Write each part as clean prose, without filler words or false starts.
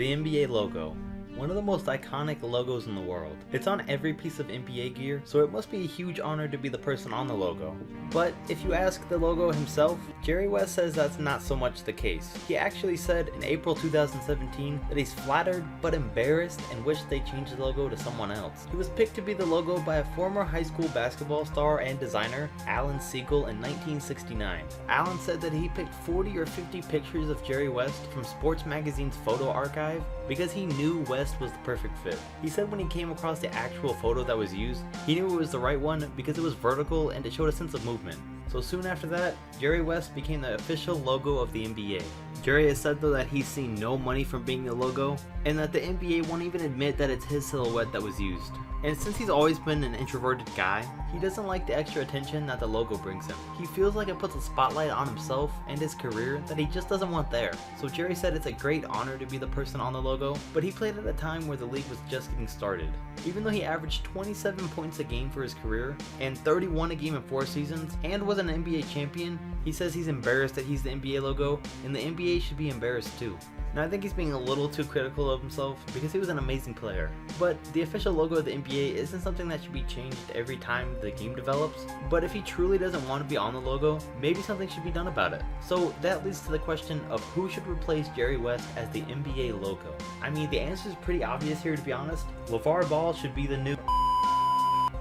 The NBA logo. One of the most iconic logos in the world. It's on every piece of NBA gear, so it must be a huge honor to be the person on the logo. But if you ask the logo himself, Jerry West says that's not so much the case. He actually said in April 2017 that he's flattered but embarrassed and wished they changed the logo to someone else. He was picked to be the logo by a former high school basketball star and designer, Alan Siegel, in 1969. Alan said that he picked 40 or 50 pictures of Jerry West from Sports Magazine's photo archive because he knew West was the perfect fit. He said when he came across the actual photo that was used, he knew it was the right one because it was vertical and it showed a sense of movement. So soon after that, Jerry West became the official logo of the NBA. Jerry has said though that he's seen no money from being the logo, and that the NBA won't even admit that it's his silhouette that was used. And since he's always been an introverted guy, he doesn't like the extra attention that the logo brings him. He feels like it puts a spotlight on himself and his career that he just doesn't want there. So Jerry said it's a great honor to be the person on the logo, but he played at a time where the league was just getting started. Even though he averaged 27 points a game for his career, and 31 a game in 4 seasons, and was an NBA champion, he says he's embarrassed that he's the NBA logo, and the NBA should be embarrassed too. Now I think he's being a little too critical of himself because he was an amazing player. But the official logo of the NBA isn't something that should be changed every time the game develops. But if he truly doesn't want to be on the logo, maybe something should be done about it. So that leads to the question of who should replace Jerry West as the NBA logo. I mean, the answer is pretty obvious here, to be honest. LeVar Ball should be the new...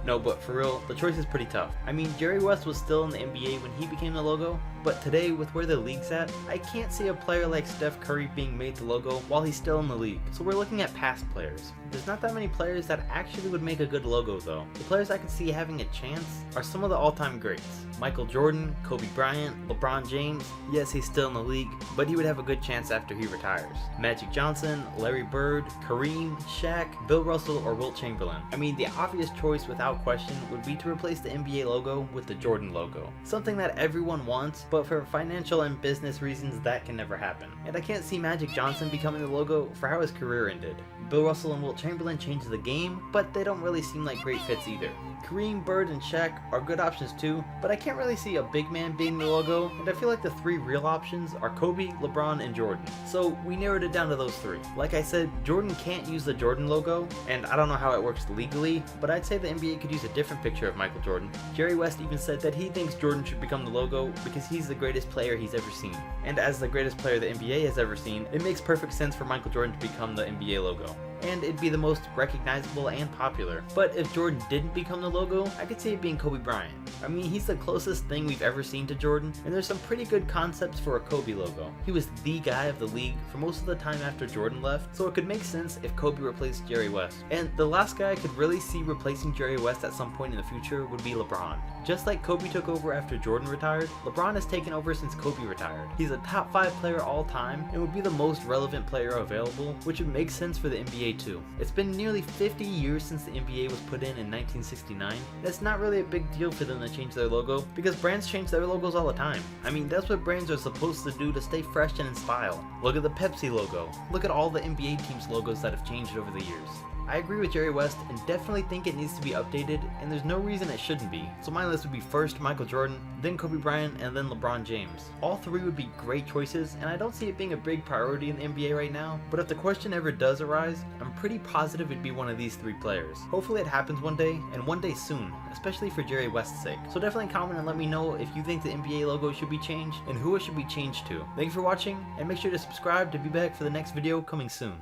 No, but for real, the choice is pretty tough. I mean, Jerry West was still in the NBA when he became the logo, but today, with where the league's at, I can't see a player like Steph Curry being made the logo while he's still in the league. So we're looking at past players. There's not that many players that actually would make a good logo though. The players I could see having a chance are some of the all-time greats. Michael Jordan, Kobe Bryant, LeBron James. Yes, he's still in the league, but he would have a good chance after he retires. Magic Johnson, Larry Bird, Kareem, Shaq, Bill Russell, or Wilt Chamberlain. I mean, the obvious choice without question would be to replace the NBA logo with the Jordan logo. Something that everyone wants, but for financial and business reasons that can never happen. And I can't see Magic Johnson becoming the logo for how his career ended. Bill Russell and Wilt Chamberlain changed the game, but they don't really seem like great fits either. Kareem, Bird, and Shaq are good options too, but I can't really see a big man being the logo, and I feel like the 3 real options are Kobe, LeBron, and Jordan. So we narrowed it down to those 3. Like I said, Jordan can't use the Jordan logo, and I don't know how it works legally, but I'd say the NBA could use a different picture of Michael Jordan. Jerry West even said that he thinks Jordan should become the logo because he's the greatest player he's ever seen. And as the greatest player the NBA has ever seen, it makes perfect sense for Michael Jordan to become the NBA logo. And it'd be the most recognizable and popular. But if Jordan didn't become the logo, I could see it being Kobe Bryant. I mean, he's the closest thing we've ever seen to Jordan, and there's some pretty good concepts for a Kobe logo. He was the guy of the league for most of the time after Jordan left, so it could make sense if Kobe replaced Jerry West. And the last guy I could really see replacing Jerry West at some point in the future would be LeBron. Just like Kobe took over after Jordan retired, LeBron has taken over since Kobe retired. He's a top 5 player all time and would be the most relevant player available, which would make sense for the NBA too. It's been nearly 50 years since the NBA was put in 1969, and it's not really a big deal for them to change their logo because brands change their logos all the time. I mean, that's what brands are supposed to do to stay fresh and in style. Look at the Pepsi logo. Look at all the NBA teams' logos that have changed over the years. I agree with Jerry West and definitely think it needs to be updated, and there's no reason it shouldn't be. So my list would be first Michael Jordan, then Kobe Bryant, and then LeBron James. All 3 would be great choices, and I don't see it being a big priority in the NBA right now, but if the question ever does arise, I'm pretty positive it'd be one of these 3 players. Hopefully it happens one day, and one day soon, especially for Jerry West's sake. So definitely comment and let me know if you think the NBA logo should be changed, and who it should be changed to. Thank you for watching, and make sure to subscribe to be back for the next video coming soon.